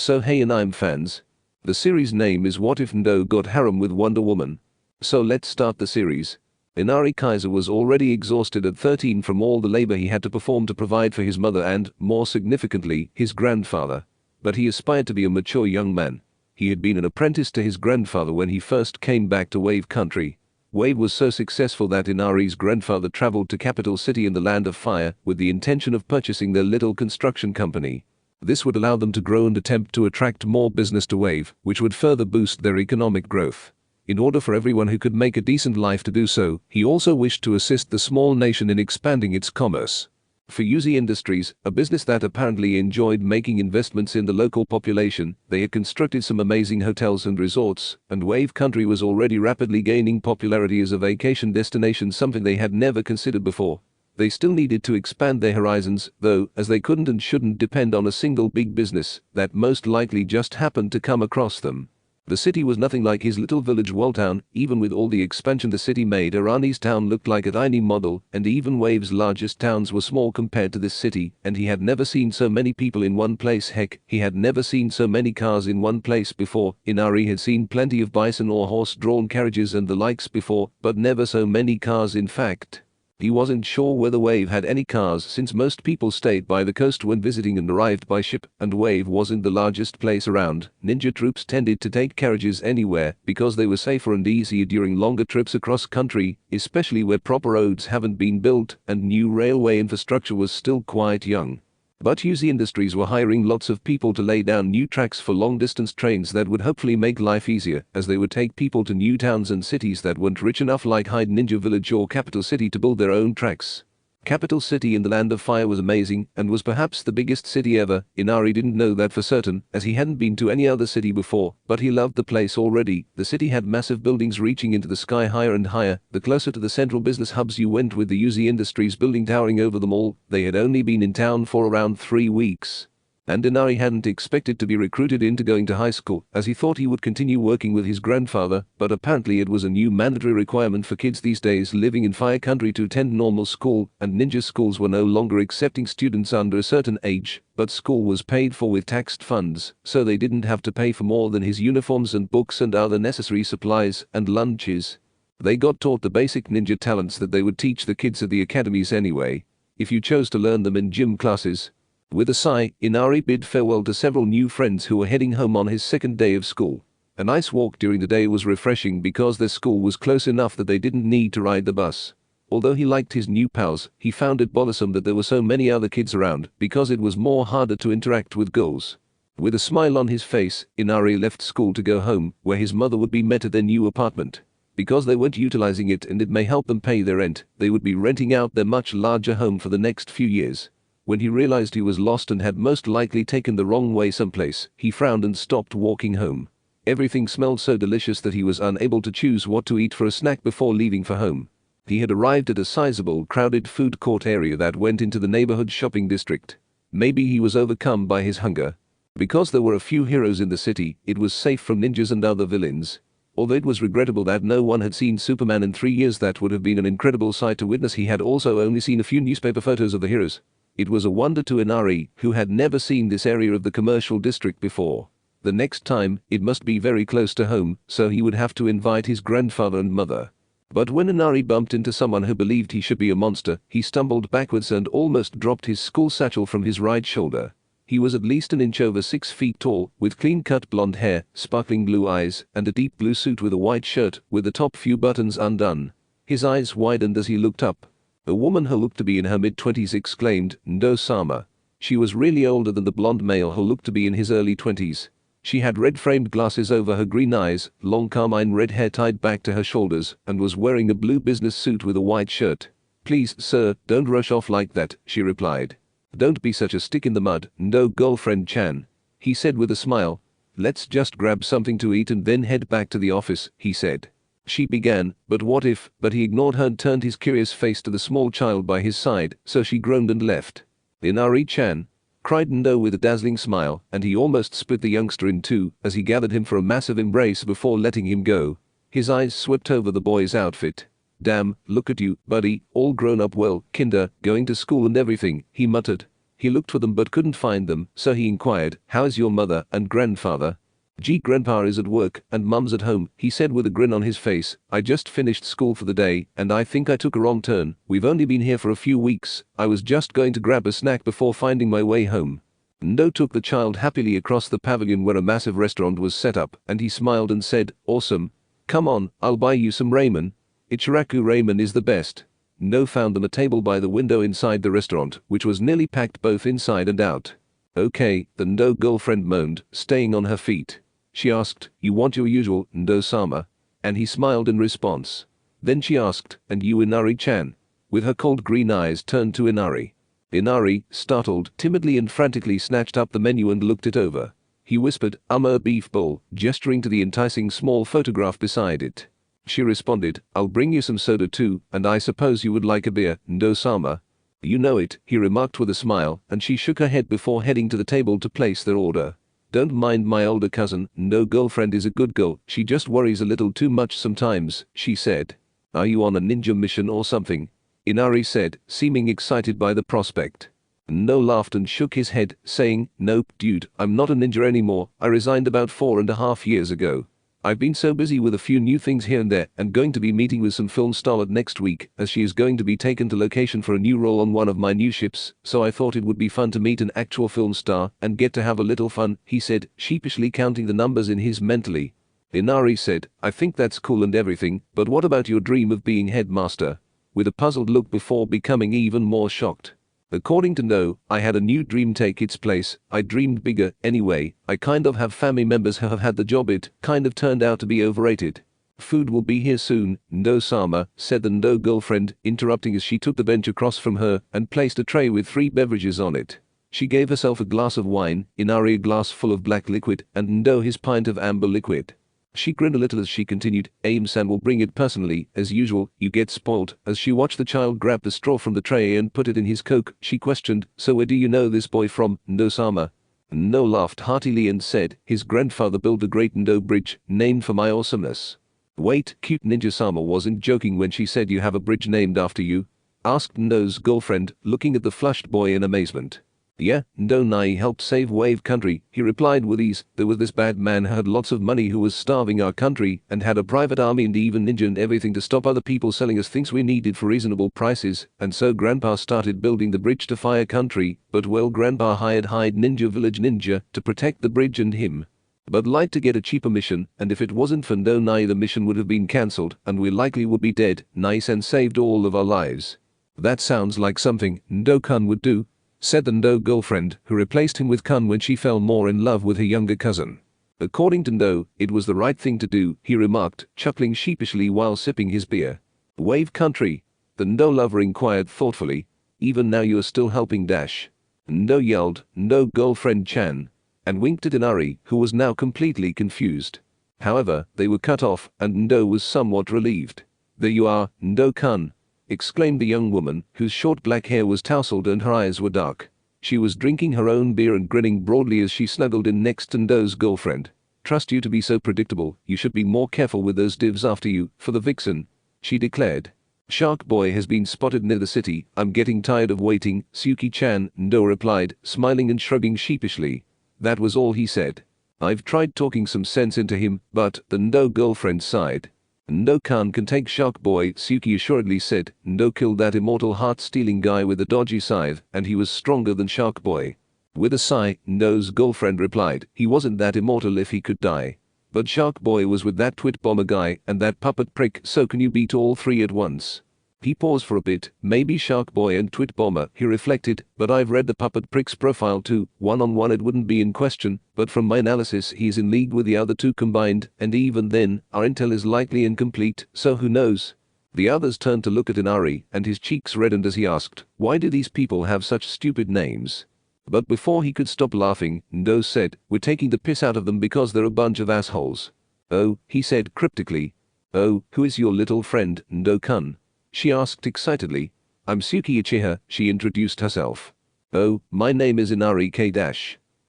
So hey and I'm fans. The series name is What If Ndo Got Harem with Wonder Woman. So let's start the series. Inari Kaiser was already exhausted at 13 from all the labor he had to perform to provide for his mother and, more significantly, his grandfather. But he aspired to be a mature young man. He had been an apprentice to his grandfather when he first came back to Wave Country. Wave was so successful that Inari's grandfather traveled to Capital City in the Land of Fire with the intention of purchasing their little construction company. This would allow them to grow and attempt to attract more business to Wave, which would further boost their economic growth. In order for everyone who could make a decent life to do so, he also wished to assist the small nation in expanding its commerce. For Yuzi Industries, a business that apparently enjoyed making investments in the local population, they had constructed some amazing hotels and resorts, and Wave Country was already rapidly gaining popularity as a vacation destination, something they had never considered before. They still needed to expand their horizons, though, as they couldn't and shouldn't depend on a single big business that most likely just happened to come across them. The city was nothing like his little village Walltown. Even with all the expansion the city made, Irani's town looked like a tiny model, and even Wave's largest towns were small compared to this city, and he had never seen so many people in one place. Heck, he had never seen so many cars in one place before. Inari had seen plenty of bison or horse-drawn carriages and the likes before, but never so many cars. In fact, he wasn't sure whether Wave had any cars, since most people stayed by the coast when visiting and arrived by ship, and Wave wasn't the largest place around. Ninja troops tended to take carriages anywhere because they were safer and easier during longer trips across country, especially where proper roads haven't been built and new railway infrastructure was still quite young. But Yuzi Industries were hiring lots of people to lay down new tracks for long-distance trains that would hopefully make life easier, as they would take people to new towns and cities that weren't rich enough like Hyde Ninja Village or Capital City to build their own tracks. Capital City in the Land of Fire was amazing and was perhaps the biggest city ever. Inari didn't know that for certain, as he hadn't been to any other city before, but he loved the place already. The city had massive buildings reaching into the sky higher and higher. The closer to the central business hubs you went, with the Yuzi Industries building towering over them all. They had only been in town for around 3 weeks. And Inari hadn't expected to be recruited into going to high school, as he thought he would continue working with his grandfather, but apparently it was a new mandatory requirement for kids these days living in Fire Country to attend normal school, and ninja schools were no longer accepting students under a certain age, but school was paid for with taxed funds, so they didn't have to pay for more than his uniforms and books and other necessary supplies and lunches. They got taught the basic ninja talents that they would teach the kids at the academies anyway, if you chose to learn them in gym classes. With a sigh, Inari bid farewell to several new friends who were heading home on his second day of school. A nice walk during the day was refreshing because their school was close enough that they didn't need to ride the bus. Although he liked his new pals, he found it bothersome that there were so many other kids around, because it was more harder to interact with girls. With a smile on his face, Inari left school to go home, where his mother would be met at their new apartment. Because they weren't utilizing it and it may help them pay their rent, they would be renting out their much larger home for the next few years. When he realized he was lost and had most likely taken the wrong way someplace, he frowned and stopped walking home. Everything smelled so delicious that he was unable to choose what to eat for a snack before leaving for home. He had arrived at a sizable, crowded food court area that went into the neighborhood shopping district. Maybe he was overcome by his hunger. Because there were a few heroes in the city, it was safe from ninjas and other villains. Although it was regrettable that no one had seen Superman in 3 years, that would have been an incredible sight to witness. He had also only seen a few newspaper photos of the heroes. It was a wonder to Inari, who had never seen this area of the commercial district before. The next time, it must be very close to home, so he would have to invite his grandfather and mother. But when Inari bumped into someone who believed he should be a monster, he stumbled backwards and almost dropped his school satchel from his right shoulder. He was at least an inch over 6 feet tall, with clean-cut blonde hair, sparkling blue eyes, and a deep blue suit with a white shirt, with the top few buttons undone. His eyes widened as he looked up. A woman who looked to be in her mid-20s exclaimed, "Ndo-sama." She was really older than the blonde male who looked to be in his early 20s. She had red-framed glasses over her green eyes, long carmine red hair tied back to her shoulders, and was wearing a blue business suit with a white shirt. "Please, sir, don't rush off like that," she replied. "Don't be such a stick in the mud, Ndo girlfriend-chan," he said with a smile. "Let's just grab something to eat and then head back to the office," he said. She began, "But what if," but he ignored her and turned his curious face to the small child by his side, so she groaned and left. "Inari-chan," cried Ndo with a dazzling smile, and he almost split the youngster in two as he gathered him for a massive embrace before letting him go. His eyes swept over the boy's outfit. "Damn, look at you, buddy, all grown up, well, kinder, going to school and everything," he muttered. He looked for them but couldn't find them, so he inquired, "How's your mother and grandfather?" "Gee, grandpa is at work and mum's at home," he said with a grin on his face. "I just finished school for the day and I think I took a wrong turn. We've only been here for a few weeks. I was just going to grab a snack before finding my way home." Ndo took the child happily across the pavilion where a massive restaurant was set up and he smiled and said, "Awesome. Come on, I'll buy you some ramen. Ichiraku ramen is the best." Ndo found them a table by the window inside the restaurant, which was nearly packed both inside and out. "Okay," the Ndo girlfriend moaned, staying on her feet. She asked, "You want your usual, Ndo-sama?" And he smiled in response. Then she asked, "And you, Inari-chan?" With her cold green eyes turned to Inari. Inari, startled, timidly and frantically snatched up the menu and looked it over. He whispered, A beef bowl," gesturing to the enticing small photograph beside it. She responded, "I'll bring you some soda too, and I suppose you would like a beer, Ndo-sama?" "You know it," he remarked with a smile, and she shook her head before heading to the table to place their order. "Don't mind my older cousin, Ndo girlfriend is a good girl, she just worries a little too much sometimes," she said. "Are you on a ninja mission or something?" Inari said, seeming excited by the prospect. Ndo laughed and shook his head, saying, "Nope, dude, I'm not a ninja anymore, I resigned about 4.5 years ago. I've been so busy with a few new things here and there and going to be meeting with some film starlet next week as she is going to be taken to location for a new role on one of my new ships, so I thought it would be fun to meet an actual film star and get to have a little fun," he said, sheepishly counting the numbers in his mentally. Inari said, "I think that's cool and everything, but what about your dream of being headmaster?" With a puzzled look before becoming even more shocked. "According to No, I had a new dream take its place. I dreamed bigger, anyway. I kind of have family members who have had the job. It kind of turned out to be overrated." "Food will be here soon, Ndo-sama," said the Ndo girlfriend, interrupting as she took the bench across from her and placed a tray with 3 beverages on it. She gave herself a glass of wine, Inari a glass full of black liquid, and Ndo his pint of amber liquid. She grinned a little as she continued, "Aim-san will bring it personally, as usual, you get spoiled." As she watched the child grab the straw from the tray and put it in his coke, she questioned, "So where do you know this boy from, Ndo-sama?" Ndo laughed heartily and said, "His grandfather built a great Ndo bridge, named for my awesomeness." "Wait, cute Ninja-sama wasn't joking when she said you have a bridge named after you?" asked Ndo's girlfriend, looking at the flushed boy in amazement. "Yeah, Ndo Nai helped save Wave Country," he replied with ease. "There was this bad man who had lots of money who was starving our country and had a private army and even ninja and everything to stop other people selling us things we needed for reasonable prices, and so Grandpa started building the bridge to Fire Country, but well, Grandpa hired Hyde Ninja Village Ninja to protect the bridge and him. But like to get a cheaper mission, and if it wasn't for Ndo Nai the mission would have been cancelled and we likely would be dead. Nai-san saved all of our lives." "That sounds like something Ndo-kun would do," said the Ndo girlfriend, who replaced him with Kun when she fell more in love with her younger cousin. "According to Ndo, it was the right thing to do," he remarked, chuckling sheepishly while sipping his beer. "Wave Country?" the Ndo lover inquired thoughtfully. "Even now you are still helping Dash?" Ndo yelled, "Ndo girlfriend-chan," and winked at Inari, who was now completely confused. However, they were cut off, and Ndo was somewhat relieved. "There you are, Ndo-kun," exclaimed the young woman, whose short black hair was tousled and her eyes were dark. She was drinking her own beer and grinning broadly as she snuggled in next to Ndo's girlfriend. "Trust you to be so predictable, you should be more careful with those divs after you, for the vixen," she declared. "Shark Boy has been spotted near the city, I'm getting tired of waiting, Suki-chan," Ndo replied, smiling and shrugging sheepishly. That was all he said. "I've tried talking some sense into him, but," the Ndo girlfriend sighed. "Ndo-kun can take Shark Boy," Suki assuredly said. "Ndo killed that immortal heart-stealing guy with the dodgy scythe, and he was stronger than Shark Boy." With a sigh, Ndo's girlfriend replied, "He wasn't that immortal if he could die. But Shark Boy was with that twit bomber guy and that puppet prick, so can you beat all 3 at once?" He paused for a bit. "Maybe Shark Boy and Twit Bomber," he reflected, "but I've read the puppet prick's profile too. One-on-one it wouldn't be in question, but from my analysis he's in league with the other 2 combined, and even then, our intel is likely incomplete, so who knows?" The others turned to look at Inari, and his cheeks reddened as he asked, "Why do these people have such stupid names?" But before he could stop laughing, Ndo said, "We're taking the piss out of them because they're a bunch of assholes." "Oh," he said cryptically. "Oh, who is your little friend, Ndo-kun?" she asked excitedly. "I'm Suki Uchiha," she introduced herself. "Oh, my name is Inari K-."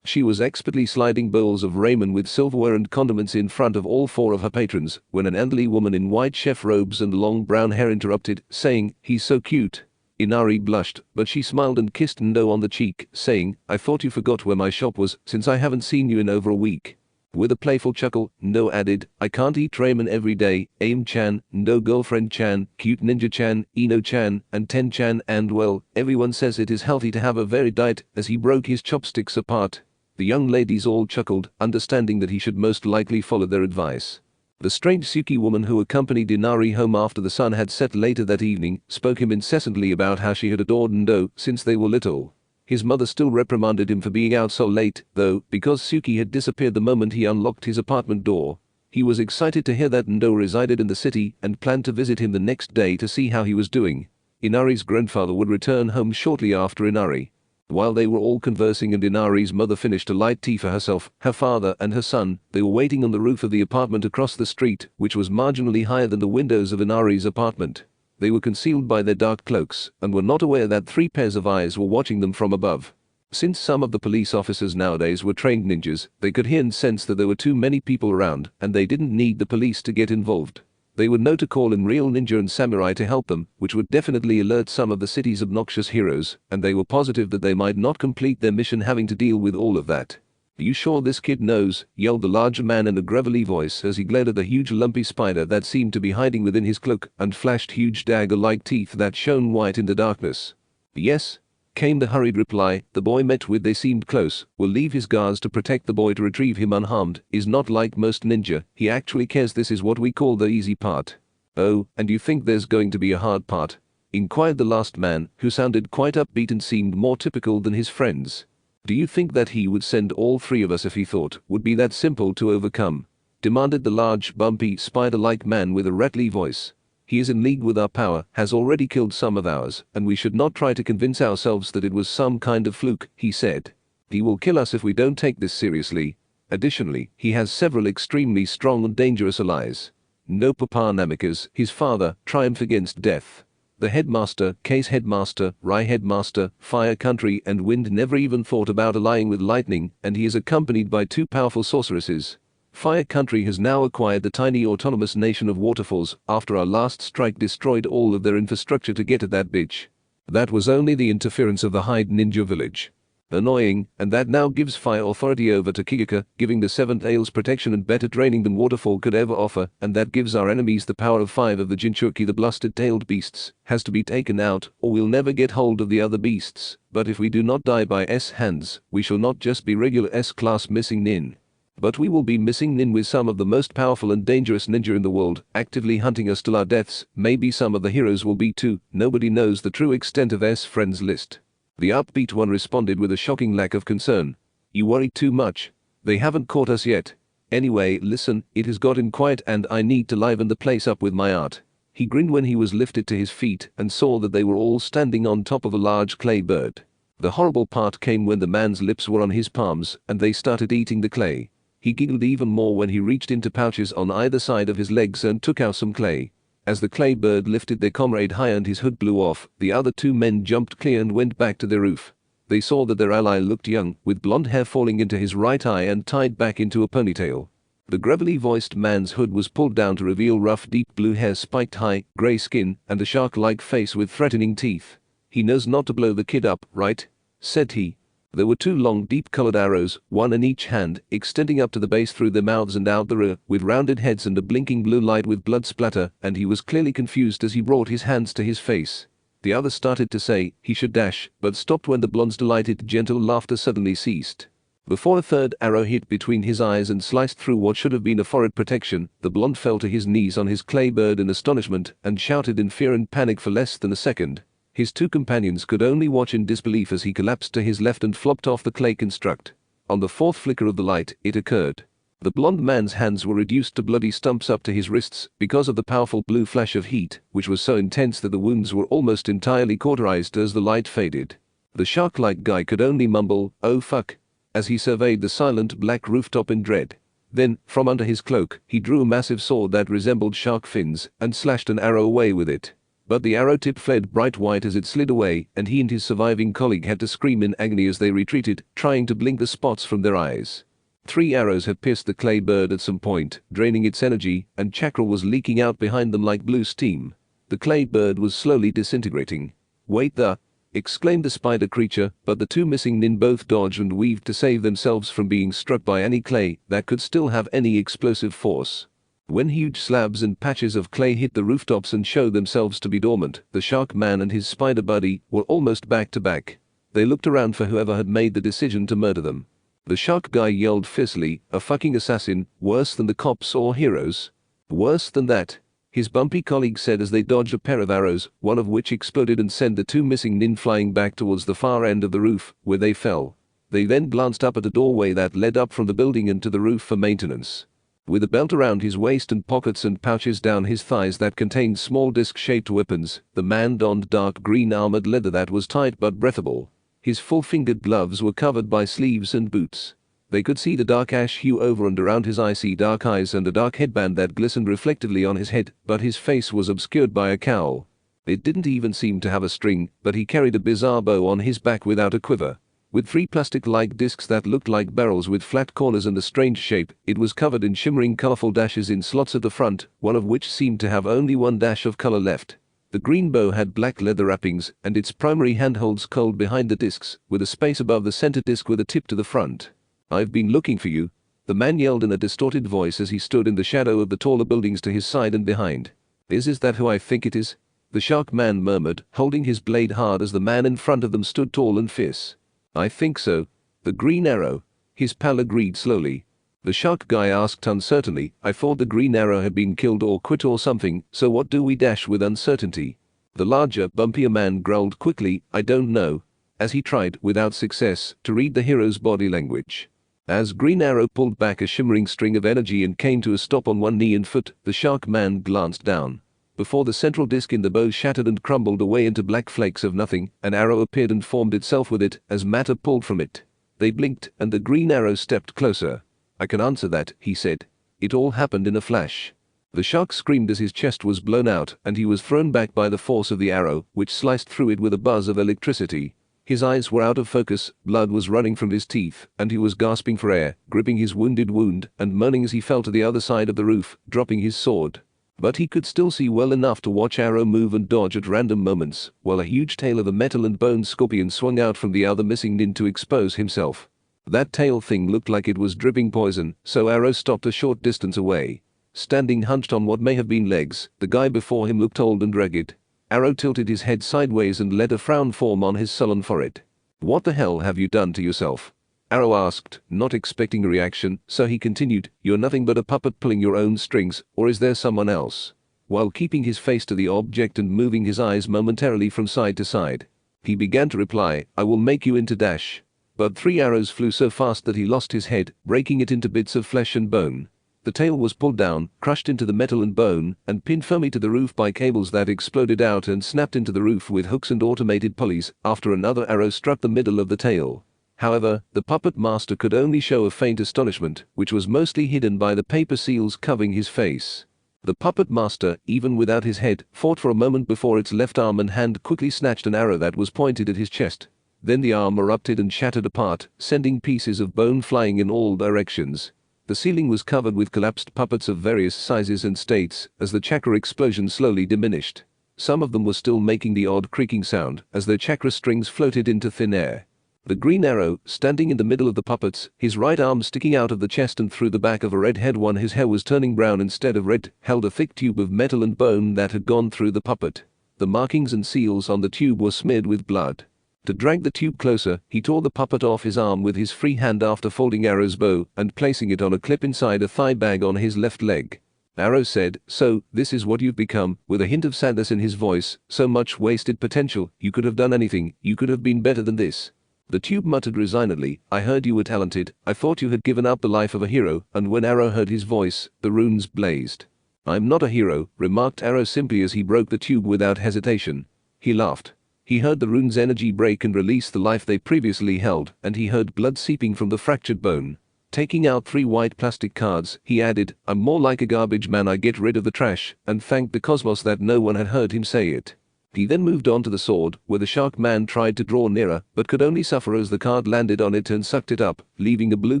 She was expertly sliding bowls of ramen with silverware and condiments in front of all 4 of her patrons when an elderly woman in white chef robes and long brown hair interrupted, saying, "He's so cute." Inari blushed, but she smiled and kissed Ndo on the cheek, saying, "I thought you forgot where my shop was, since I haven't seen you in over a week." With a playful chuckle, Ndo added, "I can't eat ramen every day, Aim-chan, Ndo girlfriend-chan, cute ninja-chan, Ino-chan, and Ten-chan, and well, everyone says it is healthy to have a varied diet," as he broke his chopsticks apart. The young ladies all chuckled, understanding that he should most likely follow their advice. The strange Suki woman who accompanied Inari home after the sun had set later that evening spoke him incessantly about how she had adored Ndo since they were little. His mother still reprimanded him for being out so late, though, because Suki had disappeared the moment he unlocked his apartment door. He was excited to hear that Ndo resided in the city and planned to visit him the next day to see how he was doing. Inari's grandfather would return home shortly after Inari. While they were all conversing and Inari's mother finished a light tea for herself, her father and her son, they were waiting on the roof of the apartment across the street, which was marginally higher than the windows of Inari's apartment. They were concealed by their dark cloaks and were not aware that 3 pairs of eyes were watching them from above. Since some of the police officers nowadays were trained ninjas, they could hear and sense that there were too many people around and they didn't need the police to get involved. They would know to call in real ninja and samurai to help them, which would definitely alert some of the city's obnoxious heroes, and they were positive that they might not complete their mission having to deal with all of that. "Are you sure this kid knows?" yelled the larger man in a gravelly voice as he glared at the huge lumpy spider that seemed to be hiding within his cloak and flashed huge dagger-like teeth that shone white in the darkness. "Yes," came the hurried reply. "The boy met with they seemed close, will leave his guards to protect the boy to retrieve him unharmed, is not like most ninja, he actually cares. This is what we call the easy part." "Oh, and you think there's going to be a hard part?" inquired the last man, who sounded quite upbeat and seemed more typical than his friends. "Do you think that he would send all 3 of us if he thought would be that simple to overcome?" demanded the large, bumpy, spider-like man with a rattly voice. "He is in league with our power, has already killed some of ours, and we should not try to convince ourselves that it was some kind of fluke," he said. "He will kill us if we don't take this seriously. Additionally, he has several extremely strong and dangerous allies. No Papa Namikaze, his father, triumph against death. The headmaster, Case headmaster, Rai headmaster, Fire Country and Wind never even thought about allying with Lightning, and he is accompanied by 2 powerful sorceresses. Fire Country has now acquired the tiny autonomous nation of Waterfalls after our last strike destroyed all of their infrastructure to get at that bitch. That was only the interference of the Hyde Ninja Village. Annoying, and that now gives Fire Authority over to Kigaka, giving the 7th Ales protection and better training than Waterfall could ever offer, and that gives our enemies the power of 5 of the Jinchuriki. The blasted-tailed beasts has to be taken out, or we'll never get hold of the other beasts, but if we do not die by S hands, we shall not just be regular S-class missing nin. But we will be missing nin with some of the most powerful and dangerous ninja in the world, actively hunting us till our deaths. Maybe some of the heroes will be too. Nobody knows the true extent of S friends list." The upbeat one responded with a shocking lack of concern. "You worry too much. They haven't caught us yet. Anyway, listen, it has gotten quiet and I need to liven the place up with my art." He grinned when he was lifted to his feet and saw that they were all standing on top of a large clay bird. The horrible part came when the man's lips were on his palms and they started eating the clay. He giggled even more when he reached into pouches on either side of his legs and took out some clay. As the clay bird lifted their comrade high and his hood blew off, the other 2 men jumped clear and went back to their roof. They saw that their ally looked young, with blonde hair falling into his right eye and tied back into a ponytail. The gravelly-voiced man's hood was pulled down to reveal rough deep blue hair, spiked high, grey skin, and a shark-like face with threatening teeth. "He knows not to blow the kid up, right?" said he. There were 2 long deep-colored arrows, one in each hand, extending up to the base through their mouths and out the rear, with rounded heads and a blinking blue light with blood splatter, and he was clearly confused as he brought his hands to his face. The other started to say he should dash, but stopped when the blonde's delighted, gentle laughter suddenly ceased. Before a 3rd arrow hit between his eyes and sliced through what should have been a forehead protection, the blonde fell to his knees on his clay bird in astonishment and shouted in fear and panic for less than a second. His 2 companions could only watch in disbelief as he collapsed to his left and flopped off the clay construct. On the 4th flicker of the light, it occurred. The blonde man's hands were reduced to bloody stumps up to his wrists because of the powerful blue flash of heat, which was so intense that the wounds were almost entirely cauterized as the light faded. The shark-like guy could only mumble, "Oh fuck," as he surveyed the silent black rooftop in dread. Then, from under his cloak, he drew a massive sword that resembled shark fins and slashed an arrow away with it. But the arrow tip fled bright white as it slid away, and he and his surviving colleague had to scream in agony as they retreated, trying to blink the spots from their eyes. 3 arrows had pierced the clay bird at some point, draining its energy, and chakra was leaking out behind them like blue steam. The clay bird was slowly disintegrating. Wait the, exclaimed the spider creature, but the two missing nin both dodged and weaved to save themselves from being struck by any clay that could still have any explosive force. When huge slabs and patches of clay hit the rooftops and showed themselves to be dormant, the shark man and his spider buddy were almost back to back. They looked around for whoever had made the decision to murder them. The shark guy yelled fiercely, "A fucking assassin, worse than the cops or heroes." "Worse than that," his bumpy colleague said as they dodged a pair of arrows, one of which exploded and sent the two missing nin flying back towards the far end of the roof, where they fell. They then glanced up at a doorway that led up from the building and to the roof for maintenance. With a belt around his waist and pockets and pouches down his thighs that contained small disc-shaped weapons, the man donned dark green armored leather that was tight but breathable. His full-fingered gloves were covered by sleeves and boots. They could see the dark ash hue over and around his icy dark eyes and a dark headband that glistened reflectively on his head, but his face was obscured by a cowl. It didn't even seem to have a string, but he carried a bizarre bow on his back without a quiver. With three plastic-like discs that looked like barrels with flat corners and a strange shape, it was covered in shimmering colorful dashes in slots at the front, one of which seemed to have only one dash of color left. The green bow had black leather wrappings, and its primary handholds curled behind the discs, with a space above the center disc with a tip to the front. "I've been looking for you," the man yelled in a distorted voice as he stood in the shadow of the taller buildings to his side and behind. Is that who I think it is?" the shark man murmured, holding his blade hard as the man in front of them stood tall and fierce. "I think so. The Green Arrow," his pal agreed slowly. The shark guy asked uncertainly, "I thought the Green Arrow had been killed or quit or something, so what do we dash with uncertainty?" The larger, bumpier man growled quickly, "I don't know," as he tried, without success, to read the hero's body language. As Green Arrow pulled back a shimmering string of energy and came to a stop on one knee and foot, the shark man glanced down. Before the central disc in the bow shattered and crumbled away into black flakes of nothing, an arrow appeared and formed itself with it as matter pulled from it. They blinked, and the Green Arrow stepped closer. "I can answer that," he said. "It all happened in a flash." The shark screamed as his chest was blown out, and he was thrown back by the force of the arrow, which sliced through it with a buzz of electricity. His eyes were out of focus, blood was running from his teeth, and he was gasping for air, gripping his wounded wound, and moaning as he fell to the other side of the roof, dropping his sword. But he could still see well enough to watch Arrow move and dodge at random moments, while a huge tail of a metal and bone scorpion swung out from the other missing nin to expose himself. That tail thing looked like it was dripping poison, so Arrow stopped a short distance away. Standing hunched on what may have been legs, the guy before him looked old and ragged. Arrow tilted his head sideways and let a frown form on his sullen forehead. "What the hell have you done to yourself?" Arrow asked, not expecting a reaction, so he continued, "You're nothing but a puppet pulling your own strings, or is there someone else?" While keeping his face to the object and moving his eyes momentarily from side to side, he began to reply, "I will make you into dash." But 3 arrows flew so fast that he lost his head, breaking it into bits of flesh and bone. The tail was pulled down, crushed into the metal and bone, and pinned firmly to the roof by cables that exploded out and snapped into the roof with hooks and automated pulleys after another arrow struck the middle of the tail. However, the puppet master could only show a faint astonishment, which was mostly hidden by the paper seals covering his face. The puppet master, even without his head, fought for a moment before its left arm and hand quickly snatched an arrow that was pointed at his chest. Then the arm erupted and shattered apart, sending pieces of bone flying in all directions. The ceiling was covered with collapsed puppets of various sizes and states, as the chakra explosion slowly diminished. Some of them were still making the odd creaking sound, as their chakra strings floated into thin air. The Green Arrow, standing in the middle of the puppets, his right arm sticking out of the chest and through the back of a red head one his hair was turning brown instead of red, held a thick tube of metal and bone that had gone through the puppet. The markings and seals on the tube were smeared with blood. To drag the tube closer, he tore the puppet off his arm with his free hand after folding Arrow's bow and placing it on a clip inside a thigh bag on his left leg. Arrow said, "So, this is what you've become," with a hint of sadness in his voice. "So much wasted potential, you could have done anything, you could have been better than this." The tube muttered resignedly, "I heard you were talented, I thought you had given up the life of a hero," and when Arrow heard his voice, the runes blazed. "I'm not a hero," remarked Arrow simply as he broke the tube without hesitation. He laughed. He heard the rune's energy break and release the life they previously held, and he heard blood seeping from the fractured bone. Taking out 3 white plastic cards, he added, "I'm more like a garbage man, I get rid of the trash," and thanked the cosmos that no one had heard him say it. He then moved on to the sword, where the shark man tried to draw nearer, but could only suffer as the card landed on it and sucked it up, leaving a blue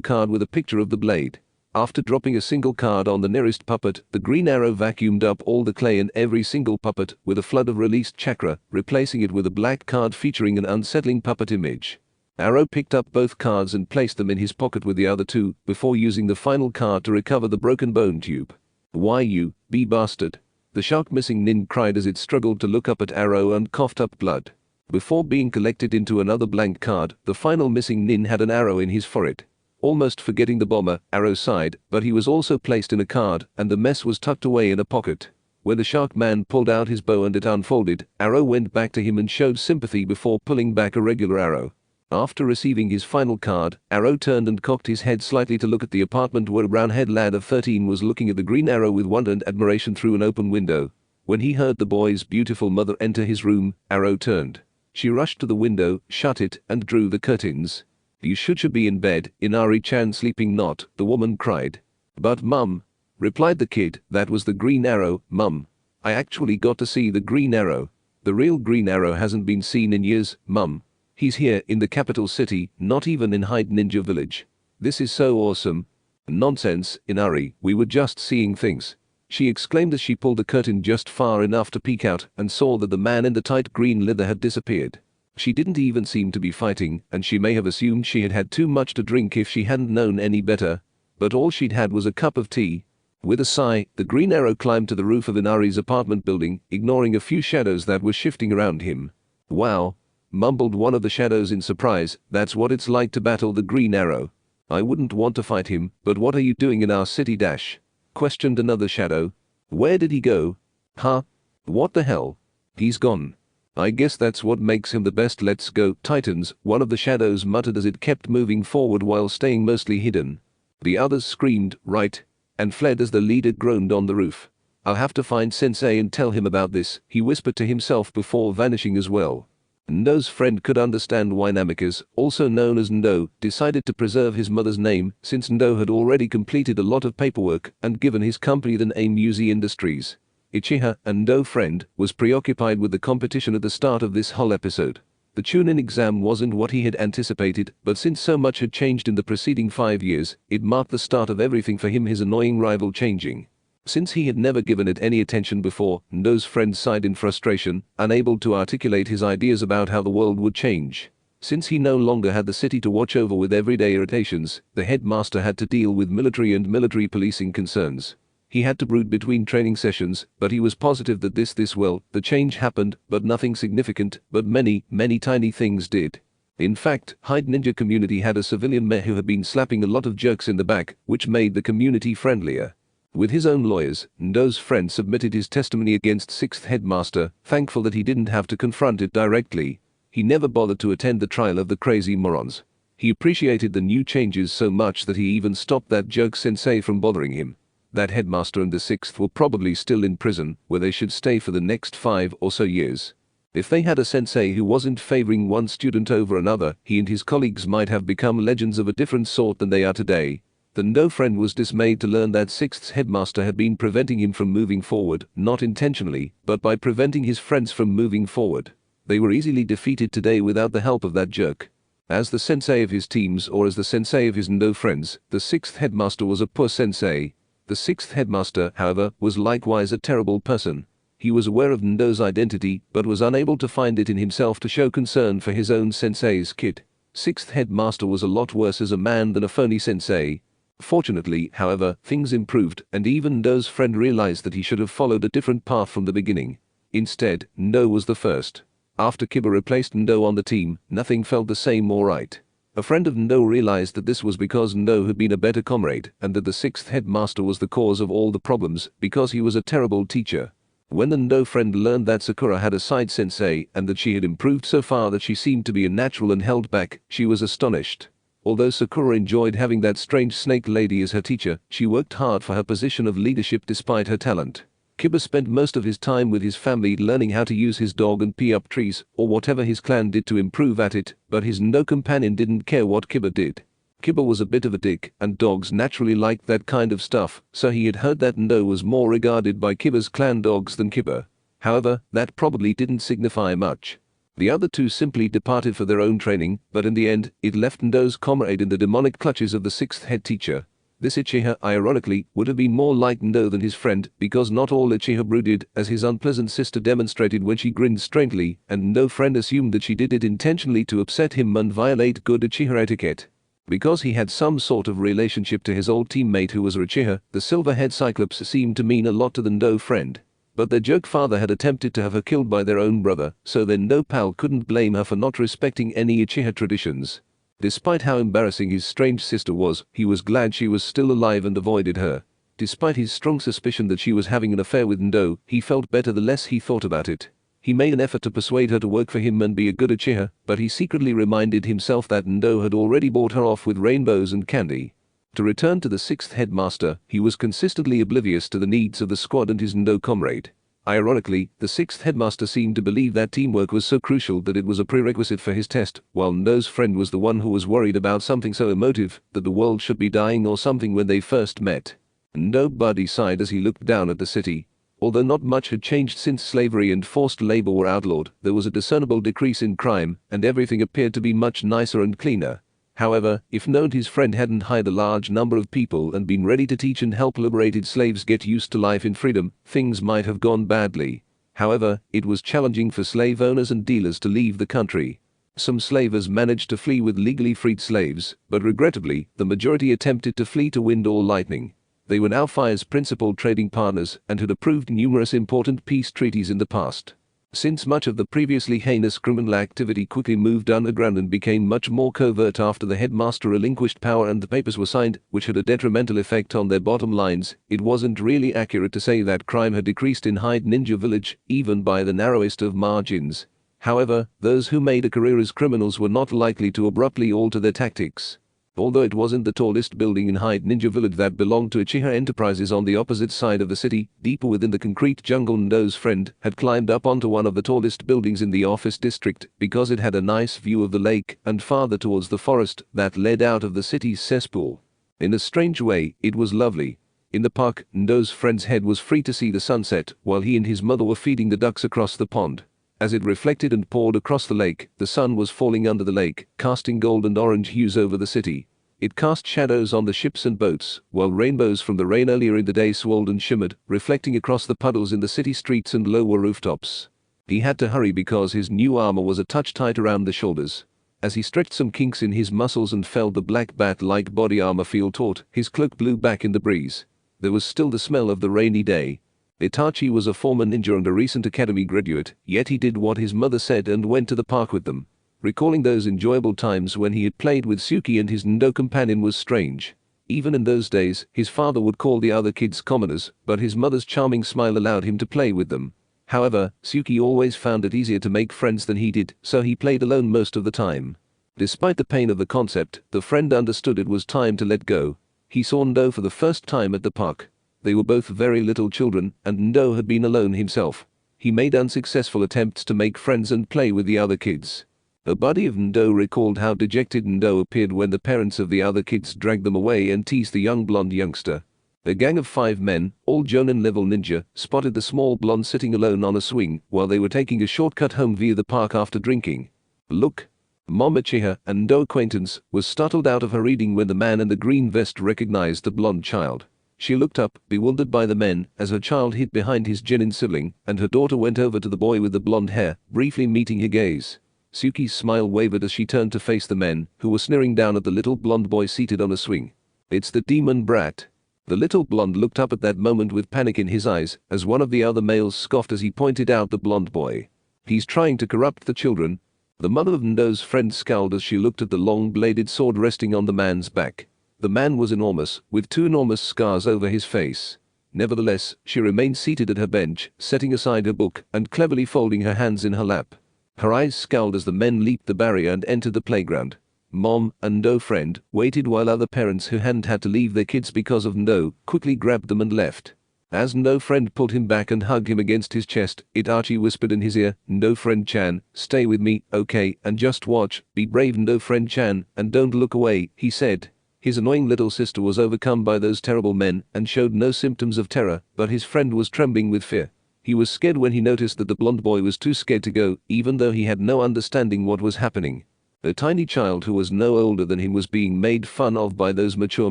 card with a picture of the blade. After dropping a single card on the nearest puppet, the green arrow vacuumed up all the clay in every single puppet with a flood of released chakra, replacing it with a black card featuring an unsettling puppet image. Arrow picked up both cards and placed them in his pocket with the other two, before using the final card to recover the broken bone tube. "Why you, bastard?" the shark missing nin cried as it struggled to look up at Arrow and coughed up blood. Before being collected into another blank card, the final missing nin had an arrow in his forehead. Almost forgetting the bomber, Arrow sighed, but he was also placed in a card, and the mess was tucked away in a pocket. When the shark man pulled out his bow and it unfolded, Arrow went back to him and showed sympathy before pulling back a regular arrow. After receiving his final card, Arrow turned and cocked his head slightly to look at the apartment where a brown-haired lad of 13 was looking at the green arrow with wonder and admiration through an open window. When he heard the boy's beautiful mother enter his room, Arrow turned. She rushed to the window, shut it, and drew the curtains. "You should be in bed, Inari-chan sleeping not," the woman cried. "But mum," replied the kid, "that was the green arrow, mum. I actually got to see the green arrow. The real green arrow hasn't been seen in years, mum. He's here in the capital city, not even in Hyde Ninja Village. This is so awesome." "Nonsense, Inari, we were just seeing things," she exclaimed as she pulled the curtain just far enough to peek out and saw that the man in the tight green leather had disappeared. She didn't even seem to be fighting, and she may have assumed she had had too much to drink if she hadn't known any better. But all she'd had was a cup of tea. With a sigh, the green arrow climbed to the roof of Inari's apartment building, ignoring a few shadows that were shifting around him. "Wow," mumbled one of the shadows in surprise, "that's what it's like to battle the green arrow. I wouldn't want to fight him, but what are you doing in our city dash?" questioned another shadow. "Where did he go?" "Huh? What the hell? He's gone. I guess that's what makes him the best. Let's go, Titans," one of the shadows muttered as it kept moving forward while staying mostly hidden. The others screamed, "Right," and fled as the leader groaned on the roof. "I'll have to find Sensei and tell him about this," he whispered to himself before vanishing as well. Ndo's friend could understand why Namikaze, also known as Ndo, decided to preserve his mother's name, since Ndo had already completed a lot of paperwork and given his company the name Muzi Industries. Ichiha, a Ndo friend, was preoccupied with the competition at the start of this whole episode. The Chunin exam wasn't what he had anticipated, but since so much had changed in the preceding 5 years, it marked the start of everything for him, his annoying rival changing. Since he had never given it any attention before, Ndo's friend sighed in frustration, unable to articulate his ideas about how the world would change. Since he no longer had the city to watch over with everyday irritations, the headmaster had to deal with military and military policing concerns. He had to brood between training sessions, but he was positive that the change happened, but nothing significant, but many tiny things did. In fact, Hyde Ninja community had a civilian mayor who had been slapping a lot of jerks in the back, which made the community friendlier. With his own lawyers, Ndo's friend submitted his testimony against 6th headmaster, thankful that he didn't have to confront it directly. He never bothered to attend the trial of the crazy morons. He appreciated the new changes so much that he even stopped that jerk sensei from bothering him. That headmaster and the 6th were probably still in prison, where they should stay for the next 5 or so years. If they had a sensei who wasn't favoring one student over another, he and his colleagues might have become legends of a different sort than they are today. The Ndo friend was dismayed to learn that 6th's headmaster had been preventing him from moving forward, not intentionally, but by preventing his friends from moving forward. They were easily defeated today without the help of that jerk. As the sensei of his teams, or as the sensei of his Ndo friends, the 6th headmaster was a poor sensei. The 6th headmaster, however, was likewise a terrible person. He was aware of Ndo's identity, but was unable to find it in himself to show concern for his own sensei's kid. 6th headmaster was a lot worse as a man than a phony sensei. Fortunately, however, things improved, and even Ndo's friend realized that he should have followed a different path from the beginning. Instead, Ndo was the first. After Kiba replaced Ndo on the team, nothing felt the same or right. A friend of Ndo realized that this was because Ndo had been a better comrade, and that the 6th headmaster was the cause of all the problems, because he was a terrible teacher. When the Ndo friend learned that Sakura had a side sensei, and that she had improved so far that she seemed to be a natural and held back, she was astonished. Although Sakura enjoyed having that strange snake lady as her teacher, she worked hard for her position of leadership despite her talent. Kiba spent most of his time with his family learning how to use his dog and pee up trees, or whatever his clan did to improve at it, but his Ndo companion didn't care what Kiba did. Kiba was a bit of a dick, and dogs naturally liked that kind of stuff, so he had heard that Ndo was more regarded by Kiba's clan dogs than Kiba. However, that probably didn't signify much. The other two simply departed for their own training, but in the end, it left Ndo's comrade in the demonic clutches of the 6th head teacher. This Uchiha, ironically, would have been more like Ndo than his friend, because not all Uchiha brooded, as his unpleasant sister demonstrated when she grinned strangely, and Ndo friend assumed that she did it intentionally to upset him and violate good Uchiha etiquette. Because he had some sort of relationship to his old teammate who was a Uchiha, the silver-haired Cyclops seemed to mean a lot to the Ndo friend. But their joke father had attempted to have her killed by their own brother, so their Ndo pal couldn't blame her for not respecting any Uchiha traditions. Despite how embarrassing his strange sister was, he was glad she was still alive and avoided her. Despite his strong suspicion that she was having an affair with Ndo, he felt better the less he thought about it. He made an effort to persuade her to work for him and be a good Uchiha, but he secretly reminded himself that Ndo had already bought her off with rainbows and candy. To return to the sixth headmaster, he was consistently oblivious to the needs of the squad and his Ndo comrade. Ironically, the sixth headmaster seemed to believe that teamwork was so crucial that it was a prerequisite for his test, while Ndo's friend was the one who was worried about something so emotive that the world should be dying or something when they first met. Ndo Buddy sighed as he looked down at the city. Although not much had changed since slavery and forced labor were outlawed, there was a discernible decrease in crime, and everything appeared to be much nicer and cleaner. However, if Ndo and his friend hadn't hired a large number of people and been ready to teach and help liberated slaves get used to life in freedom, things might have gone badly. However, it was challenging for slave owners and dealers to leave the country. Some slavers managed to flee with legally freed slaves, but regrettably, the majority attempted to flee to wind or lightning. They were now Fire's principal trading partners and had approved numerous important peace treaties in the past. Since much of the previously heinous criminal activity quickly moved underground and became much more covert after the headmaster relinquished power and the papers were signed, which had a detrimental effect on their bottom lines, it wasn't really accurate to say that crime had decreased in Hyde Ninja Village, even by the narrowest of margins. However, those who made a career as criminals were not likely to abruptly alter their tactics. Although it wasn't the tallest building in Hyde Ninja Village that belonged to Uchiha Enterprises on the opposite side of the city, deeper within the concrete jungle, Ndo's friend had climbed up onto one of the tallest buildings in the office district because it had a nice view of the lake and farther towards the forest that led out of the city's cesspool. In a strange way, it was lovely. In the park, Ndo's friend's head was free to see the sunset while he and his mother were feeding the ducks across the pond. As it reflected and poured across the lake, the sun was falling under the lake, casting gold and orange hues over the city. It cast shadows on the ships and boats, while rainbows from the rain earlier in the day swirled and shimmered, reflecting across the puddles in the city streets and lower rooftops. He had to hurry because his new armor was a touch tight around the shoulders. As he stretched some kinks in his muscles and felt the black bat-like body armor feel taut, his cloak blew back in the breeze. There was still the smell of the rainy day. Itachi was a former ninja and a recent academy graduate, yet he did what his mother said and went to the park with them. Recalling those enjoyable times when he had played with Suki and his Ndo companion was strange. Even in those days, his father would call the other kids commoners, but his mother's charming smile allowed him to play with them. However, Suki always found it easier to make friends than he did, so he played alone most of the time. Despite the pain of the concept, the friend understood it was time to let go. He saw Ndo for the first time at the park. They were both very little children, and Ndo had been alone himself. He made unsuccessful attempts to make friends and play with the other kids. A buddy of Ndo recalled how dejected Ndo appeared when the parents of the other kids dragged them away and teased the young blonde youngster. A gang of 5 men, all Jonin-level ninja, spotted the small blonde sitting alone on a swing while they were taking a shortcut home via the park after drinking. "Look!" Mom Uchiha, an Ndo acquaintance, was startled out of her reading when the man in the green vest recognized the blonde child. She looked up, bewildered by the men, as her child hid behind his Genin sibling, and her daughter went over to the boy with the blonde hair, briefly meeting her gaze. Suki's smile wavered as she turned to face the men, who were sneering down at the little blonde boy seated on a swing. "It's the demon brat." The little blonde looked up at that moment with panic in his eyes, as one of the other males scoffed as he pointed out the blonde boy. "He's trying to corrupt the children." The mother of Ndo's friend scowled as she looked at the long-bladed sword resting on the man's back. The man was enormous, with 2 enormous scars over his face. Nevertheless, she remained seated at her bench, setting aside her book and cleverly folding her hands in her lap. Her eyes scowled as the men leaped the barrier and entered the playground. Mom and Ndo friend waited while other parents who hadn't had to leave their kids because of Ndo quickly grabbed them and left. As Ndo friend pulled him back and hugged him against his chest, Itachi whispered in his ear, "Ndo friend Chan, stay with me, okay, and just watch, be brave Ndo friend Chan, and don't look away," he said. His annoying little sister was overcome by those terrible men and showed no symptoms of terror, but his friend was trembling with fear. He was scared when he noticed that the blonde boy was too scared to go, even though he had no understanding what was happening. A tiny child who was no older than him was being made fun of by those mature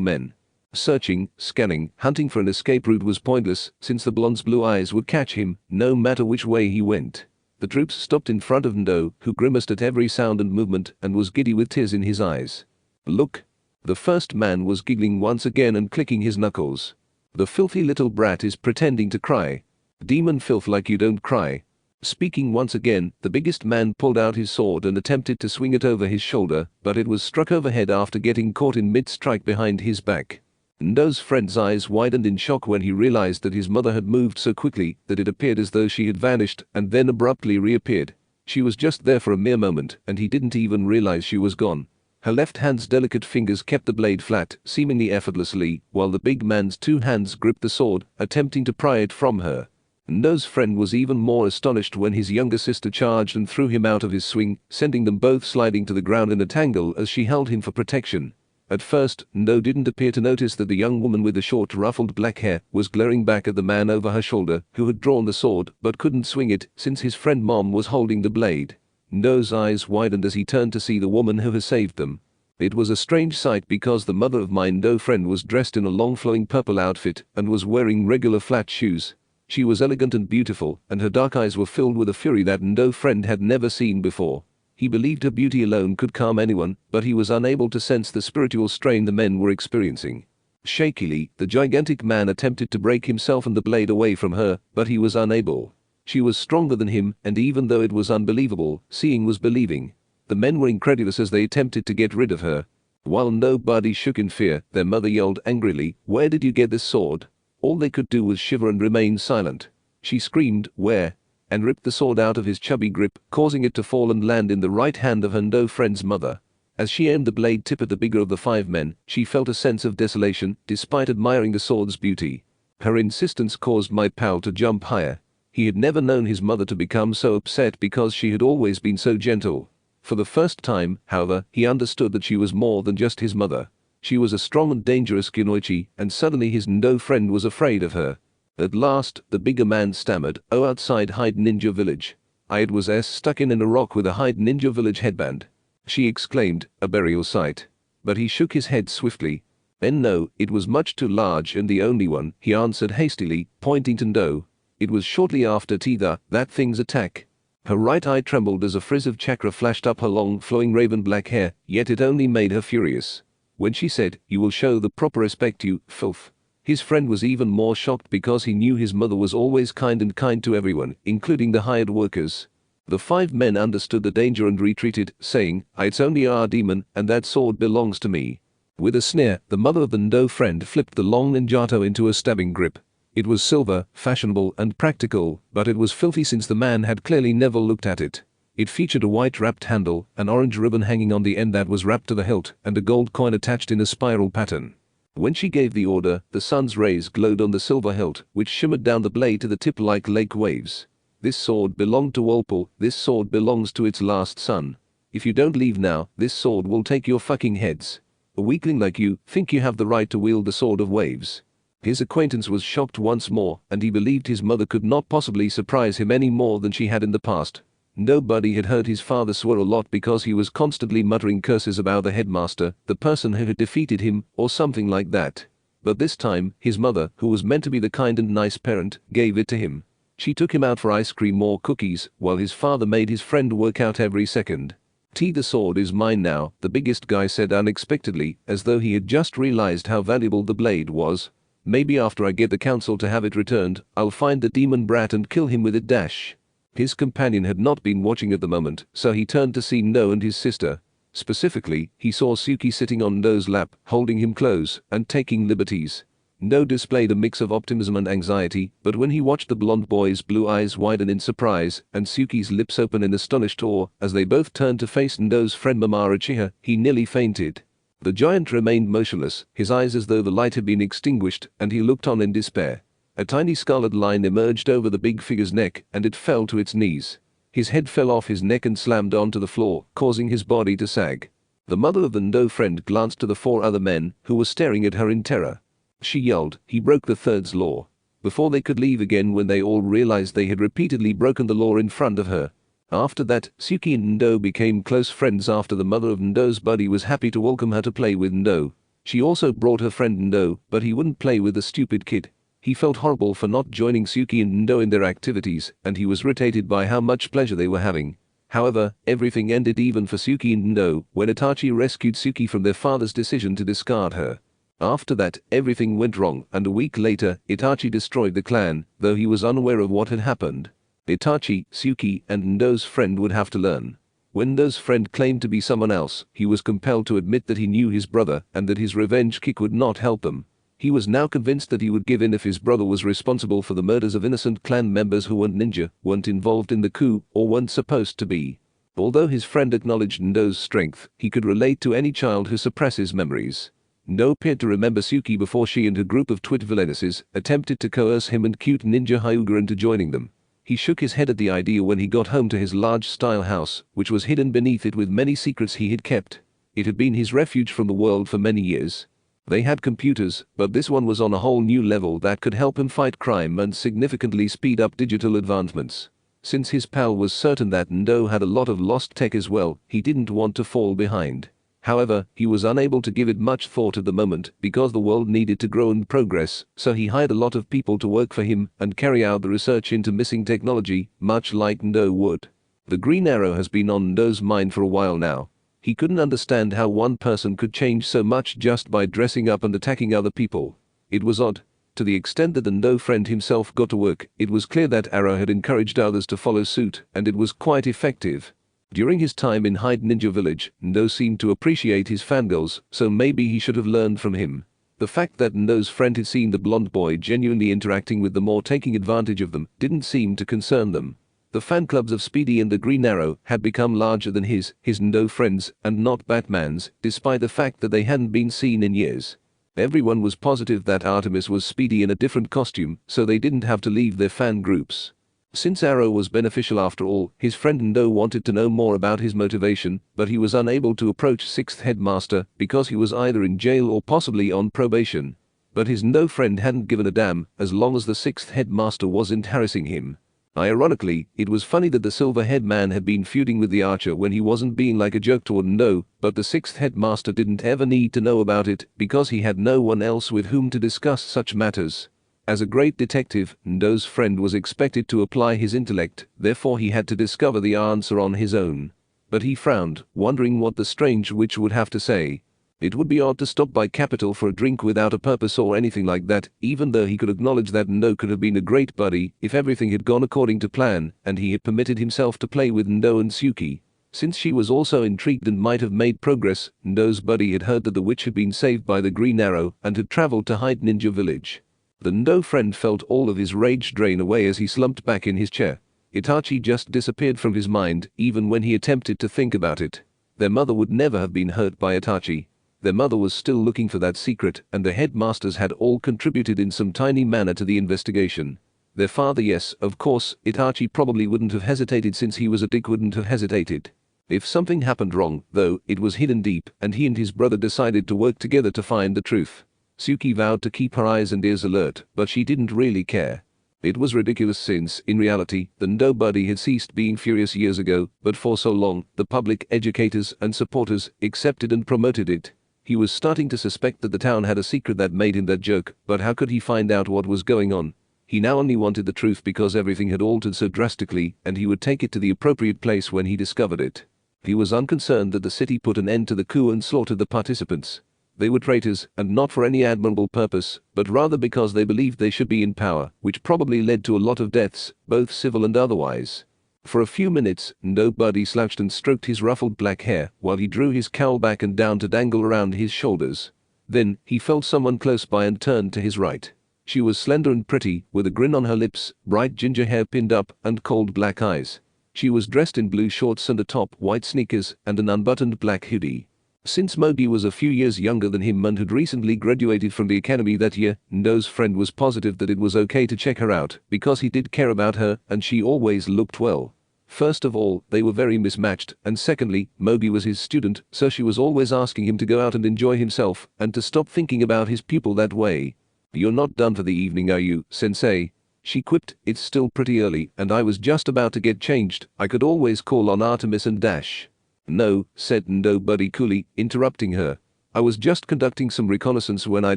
men. Searching, scanning, hunting for an escape route was pointless, since the blonde's blue eyes would catch him, no matter which way he went. The troops stopped in front of Ndo, who grimaced at every sound and movement and was giddy with tears in his eyes. Look! The first man was giggling once again and clicking his knuckles. The filthy little brat is pretending to cry. Demon filth like you don't cry. Speaking once again, the biggest man pulled out his sword and attempted to swing it over his shoulder, but it was struck overhead after getting caught in mid-strike behind his back. Ndo's friend's eyes widened in shock when he realized that his mother had moved so quickly that it appeared as though she had vanished and then abruptly reappeared. She was just there for a mere moment, and he didn't even realize she was gone. Her left hand's delicate fingers kept the blade flat, seemingly effortlessly, while the big man's two hands gripped the sword, attempting to pry it from her. Ndo's friend was even more astonished when his younger sister charged and threw him out of his swing, sending them both sliding to the ground in a tangle as she held him for protection. At first, Ndo didn't appear to notice that the young woman with the short ruffled black hair was glaring back at the man over her shoulder who had drawn the sword but couldn't swing it since his friend Mom was holding the blade. Ndo's eyes widened as he turned to see the woman who had saved them. It was a strange sight because the mother of my Ndo friend was dressed in a long flowing purple outfit and was wearing regular flat shoes. She was elegant and beautiful, and her dark eyes were filled with a fury that Ndo friend had never seen before. He believed her beauty alone could calm anyone, but he was unable to sense the spiritual strain the men were experiencing. Shakily, the gigantic man attempted to break himself and the blade away from her, but he was unable. She was stronger than him, and even though it was unbelievable, seeing was believing. The men were incredulous as they attempted to get rid of her. While nobody shook in fear, their mother yelled angrily, "Where did you get this sword?" All they could do was shiver and remain silent. She screamed, "Where?" and ripped the sword out of his chubby grip, causing it to fall and land in the right hand of her Ndo friend's mother. As she aimed the blade tip at the bigger of the five men, she felt a sense of desolation, despite admiring the sword's beauty. Her insistence caused my pal to jump higher. He had never known his mother to become so upset because she had always been so gentle. For the first time, however, he understood that she was more than just his mother. She was a strong and dangerous kunoichi, and suddenly his Ndo friend was afraid of her. At last, the bigger man stammered, "Oh, outside Hide Ninja Village. It was stuck in a rock with a Hide Ninja Village headband." She exclaimed, "A burial site." But he shook his head swiftly. "Then no, it was much too large and the only one," he answered hastily, pointing to Ndo. "It was shortly after that thing's attack." Her right eye trembled as a frizz of chakra flashed up her long, flowing raven black hair, yet it only made her furious. When she said, "You will show the proper respect, you filth." His friend was even more shocked because he knew his mother was always kind to everyone, including the hired workers. The five men understood the danger and retreated, saying, "It's only our demon, and that sword belongs to me." With a sneer, the mother of the Ndo friend flipped the long ninjato into a stabbing grip. It was silver, fashionable and practical, but it was filthy since the man had clearly never looked at it. It featured a white wrapped handle, an orange ribbon hanging on the end that was wrapped to the hilt, and a gold coin attached in a spiral pattern. When she gave the order, the sun's rays glowed on the silver hilt, which shimmered down the blade to the tip like lake waves. "This sword belonged to Walpole, this sword belongs to its last son. If you don't leave now, this sword will take your fucking heads. A weakling like you think you have the right to wield the sword of waves." His acquaintance was shocked once more, and he believed his mother could not possibly surprise him any more than she had in the past. Nobody had heard his father swear a lot because he was constantly muttering curses about the headmaster, the person who had defeated him, or something like that. But this time, his mother, who was meant to be the kind and nice parent, gave it to him. She took him out for ice cream or cookies, while his father made his friend work out every second. "The sword is mine now," the biggest guy said unexpectedly, as though he had just realized how valuable the blade was. "Maybe after I get the council to have it returned, I'll find the demon brat and kill him with it dash." His companion had not been watching at the moment, so he turned to see Ndo and his sister. Specifically, he saw Suki sitting on Ndo's lap, holding him close, and taking liberties. Ndo displayed a mix of optimism and anxiety, but when he watched the blonde boy's blue eyes widen in surprise, and Suki's lips open in astonished awe, as they both turned to face Ndo's friend Mama Uchiha, he nearly fainted. The giant remained motionless, his eyes as though the light had been extinguished, and he looked on in despair. A tiny scarlet line emerged over the big figure's neck, and it fell to its knees. His head fell off his neck and slammed onto the floor, causing his body to sag. The mother of the Ndo friend glanced to the four other men, who were staring at her in terror. She yelled, "He broke the third's law." Before they could leave again when they all realized they had repeatedly broken the law in front of her. After that, Suki and Ndo became close friends after the mother of Ndo's buddy was happy to welcome her to play with Ndo. She also brought her friend Ndo, but he wouldn't play with the stupid kid. He felt horrible for not joining Suki and Ndo in their activities, and he was irritated by how much pleasure they were having. However, everything ended even for Suki and Ndo when Itachi rescued Suki from their father's decision to discard her. After that, everything went wrong, and a week later, Itachi destroyed the clan, though he was unaware of what had happened. Itachi, Suki, and Ndo's friend would have to learn. When Ndo's friend claimed to be someone else, he was compelled to admit that he knew his brother and that his revenge kick would not help them. He was now convinced that he would give in if his brother was responsible for the murders of innocent clan members who weren't ninja, weren't involved in the coup, or weren't supposed to be. Although his friend acknowledged Ndo's strength, he could relate to any child who suppresses memories. Ndo appeared to remember Suki before she and her group of twit villainesses attempted to coerce him and cute ninja Hyuga into joining them. He shook his head at the idea when he got home to his large-style house, which was hidden beneath it with many secrets he had kept. It had been his refuge from the world for many years. They had computers, but this one was on a whole new level that could help him fight crime and significantly speed up digital advancements. Since his pal was certain that Ndo had a lot of lost tech as well, he didn't want to fall behind. However, he was unable to give it much thought at the moment because the world needed to grow and progress, so he hired a lot of people to work for him and carry out the research into missing technology, much like Ndo would. The green arrow has been on Ndo's mind for a while now. He couldn't understand how one person could change so much just by dressing up and attacking other people. It was odd. To the extent that the Ndo friend himself got to work, it was clear that arrow had encouraged others to follow suit, and it was quite effective. During his time in Hyde Ninja Village, Ndo seemed to appreciate his fangirls, so maybe he should have learned from him. The fact that Ndo's friend had seen the blonde boy genuinely interacting with them or taking advantage of them didn't seem to concern them. The fan clubs of Speedy and the Green Arrow had become larger than his Ndo friends, and not Batman's, despite the fact that they hadn't been seen in years. Everyone was positive that Artemis was Speedy in a different costume, so they didn't have to leave their fan groups. Since Arrow was beneficial after all, his friend Ndo wanted to know more about his motivation, but he was unable to approach 6th Headmaster because he was either in jail or possibly on probation. But his Ndo friend hadn't given a damn as long as the 6th Headmaster wasn't harassing him. Ironically, it was funny that the silver-haired man had been feuding with the archer when he wasn't being like a jerk toward Ndo, but the 6th Headmaster didn't ever need to know about it because he had no one else with whom to discuss such matters. As a great detective, Ndo's friend was expected to apply his intellect, therefore he had to discover the answer on his own. But he frowned, wondering what the strange witch would have to say. It would be odd to stop by Capital for a drink without a purpose or anything like that, even though he could acknowledge that Ndo could have been a great buddy if everything had gone according to plan and he had permitted himself to play with Ndo and Suki. Since she was also intrigued and might have made progress, Ndo's buddy had heard that the witch had been saved by the Green Arrow and had traveled to Hyde Ninja Village. The Ndo friend felt all of his rage drain away as he slumped back in his chair. Itachi just disappeared from his mind, even when he attempted to think about it. Their mother would never have been hurt by Itachi. Their mother was still looking for that secret, and the headmasters had all contributed in some tiny manner to the investigation. Their father, yes, of course, Itachi probably wouldn't have hesitated since he was a dick, wouldn't have hesitated. If something happened wrong, though, it was hidden deep, and he and his brother decided to work together to find the truth. Suki vowed to keep her eyes and ears alert, but she didn't really care. It was ridiculous since, in reality, the Ndo buddy had ceased being furious years ago, but for so long, the public, educators, and supporters accepted and promoted it. He was starting to suspect that the town had a secret that made him that jerk, but how could he find out what was going on? He now only wanted the truth because everything had altered so drastically, and he would take it to the appropriate place when he discovered it. He was unconcerned that the city put an end to the coup and slaughtered the participants. They were traitors, and not for any admirable purpose, but rather because they believed they should be in power, which probably led to a lot of deaths, both civil and otherwise. For a few minutes, Ndo buddy slouched and stroked his ruffled black hair, while he drew his cowl back and down to dangle around his shoulders. Then, he felt someone close by and turned to his right. She was slender and pretty, with a grin on her lips, bright ginger hair pinned up, and cold black eyes. She was dressed in blue shorts and a top, white sneakers, and an unbuttoned black hoodie. Since Mogi was a few years younger than him and had recently graduated from the academy that year, Ndo's friend was positive that it was okay to check her out, because he did care about her and she always looked well. First of all, they were very mismatched, and secondly, Mogi was his student, so she was always asking him to go out and enjoy himself, and to stop thinking about his pupil that way. "You're not done for the evening, are you, sensei?" she quipped. "It's still pretty early, and I was just about to get changed. I could always call on Artemis and Dash." "No," said Ndo buddy coolly, interrupting her. I was just conducting some reconnaissance when I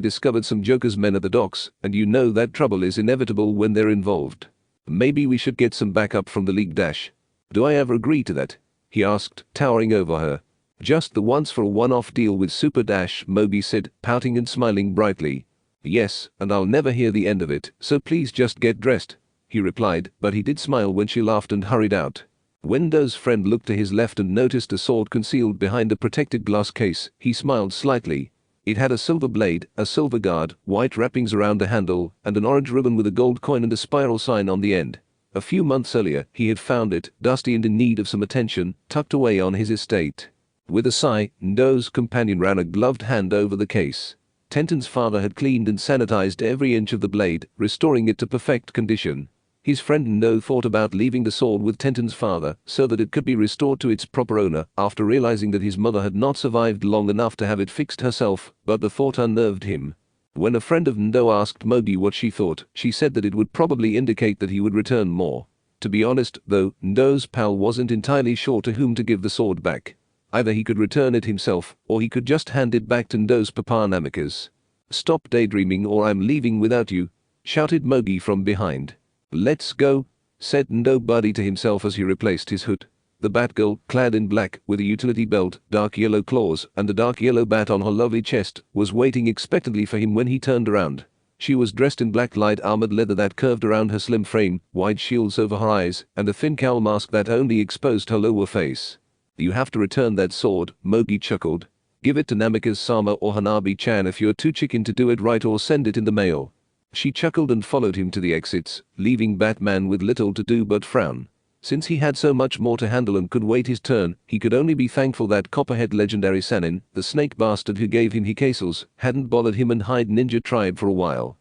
discovered some Joker's men at the docks, and you know that trouble is inevitable when they're involved. Maybe we should get some backup from the League Dash. Do I ever agree to that? He asked, towering over her. Just the once for a one-off deal with Super Dash, Moby said, pouting and smiling brightly. Yes, and I'll never hear the end of it, so please just get dressed, he replied, but he did smile when she laughed and hurried out. When Doe's friend looked to his left and noticed a sword concealed behind a protected glass case, he smiled slightly. It had a silver blade, a silver guard, white wrappings around the handle, and an orange ribbon with a gold coin and a spiral sign on the end. A few months earlier, he had found it, dusty and in need of some attention, tucked away on his estate. With a sigh, Doe's companion ran a gloved hand over the case. Tenton's father had cleaned and sanitized every inch of the blade, restoring it to perfect condition. His friend Doe thought about leaving the sword with Tenton's father so that it could be restored to its proper owner after realizing that his mother had not survived long enough to have it fixed herself, but the thought unnerved him. When a friend of Doe asked Mogi what she thought, she said that it would probably indicate that he would return more. To be honest, though, Doe's pal wasn't entirely sure to whom to give the sword back. Either he could return it himself, or he could just hand it back to Doe's papa Namikaze. Stop daydreaming or I'm leaving without you, shouted Mogi from behind. Let's go, said Doe Buddy to himself as he replaced his hood. The Batgirl, clad in black, with a utility belt, dark yellow claws, and a dark yellow bat on her lovely chest, was waiting expectantly for him when he turned around. She was dressed in black light armored leather that curved around her slim frame, wide shields over her eyes, and a thin cowl mask that only exposed her lower face. You have to return that sword, Mogi chuckled. Give it to Namikaze-sama or Hanabi-chan if you're too chicken to do it right, or send it in the mail. She chuckled and followed him to the exits, leaving Batman with little to do but frown. Since he had so much more to handle and could wait his turn, he could only be thankful that Copperhead legendary Sanin, the snake bastard who gave him Hikasels, hadn't bothered him and Hyde Ninja Tribe for a while.